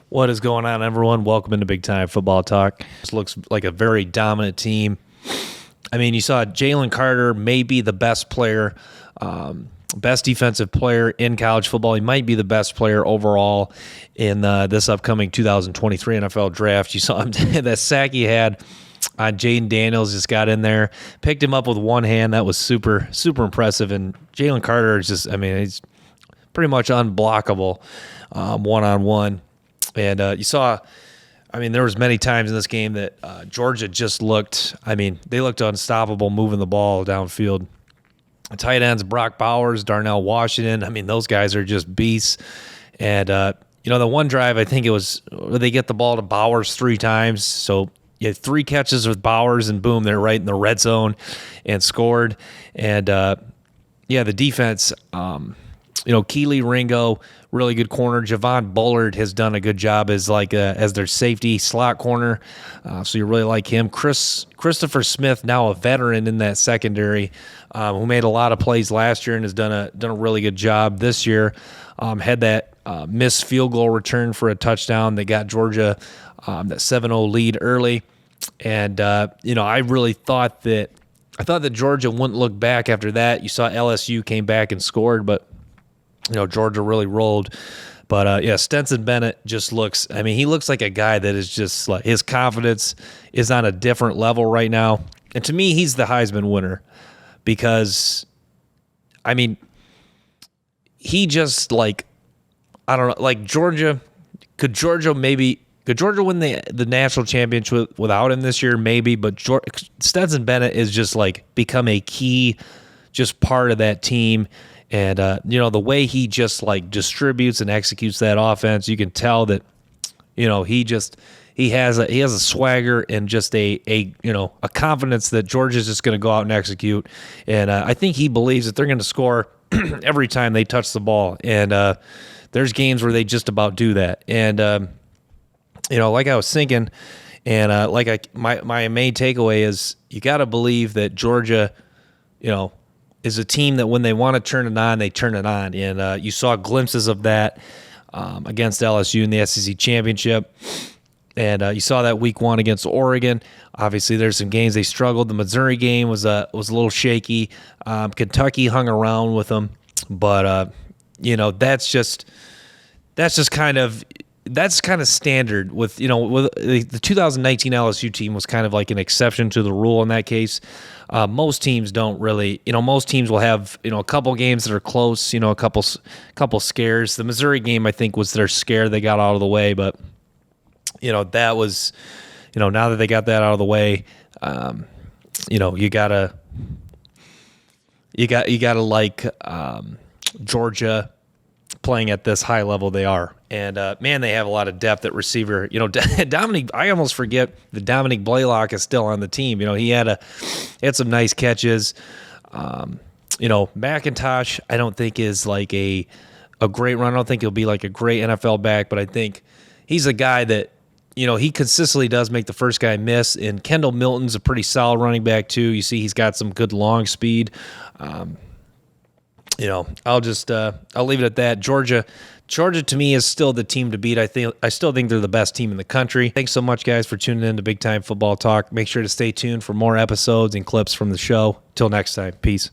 What is going on, everyone? Welcome into Big Time Football Talk. This looks like a very dominant team. I mean, you saw Jalen Carter may be the best player, best defensive player in college football. He might be the best player overall in this upcoming 2023 NFL draft. You saw him, that sack he had on Jaden Daniels, just got in there, picked him up with one hand. That was super, super impressive. And Jalen Carter is just, I mean, he's pretty much unblockable one-on-one. And you saw, I mean, there was many times in this game that Georgia just looked, I mean, they looked unstoppable moving the ball downfield. Tight ends, Brock Bowers, Darnell Washington, I mean, those guys are just beasts. And, the one drive, I think it was, they get the ball to Bowers 3 times. So you had 3 catches with Bowers, and boom, they're right in the red zone and scored. And, the defense, Keely Ringo, really good corner. Javon Bullard has done a good job as their safety slot corner. So you really like him. Christopher Smith, now a veteran in that secondary, who made a lot of plays last year and has done a really good job this year. Had that missed field goal return for a touchdown that got Georgia that 7-0 lead early. And I really thought that Georgia wouldn't look back after that. You saw LSU came back and scored, but Georgia really rolled. But, Stetson Bennett just looks, I mean, he looks like a guy that is just like, his confidence is on a different level right now. And to me, he's the Heisman winner because, I mean, he just I don't know, like Georgia, could Georgia win the national championship without him this year? Maybe, but Stetson Bennett is just become a key just part of that team. And, the way he just distributes and executes that offense, you can tell that, he has a swagger and just a confidence that Georgia's just going to go out and execute. And I think he believes that they're going to score every time they touch the ball. And there's games where they just about do that. And, like I was thinking, and my main takeaway is you got to believe that Georgia, is a team that when they want to turn it on, they turn it on. And you saw glimpses of that against LSU in the SEC championship. And you saw that week 1 against Oregon. Obviously, there's some games they struggled. The Missouri game was a little shaky. Kentucky hung around with them. But, that's kind of standard with the 2019 LSU team was kind of like an exception to the rule in that case. Most teams don't really, most teams will have, a couple games that are close, a couple scares. The Missouri game, I think, was their scare. They got out of the way, but, that was, now that they got that out of the way, you gotta like Georgia playing at this high level they are. And, man, they have a lot of depth at receiver. Dominic, I almost forget that Dominic Blaylock is still on the team. He had some nice catches. McIntosh, I don't think is like a great run. I don't think he'll be like a great NFL back, but I think he's a guy that, he consistently does make the first guy miss. And Kendall Milton's a pretty solid running back too. You see he's got some good long speed. I'll leave it at that. Georgia to me is still the team to beat. I still think they're the best team in the country. Thanks so much, guys, for tuning in to Big Time Football Talk. Make sure to stay tuned for more episodes and clips from the show. Till next time, peace.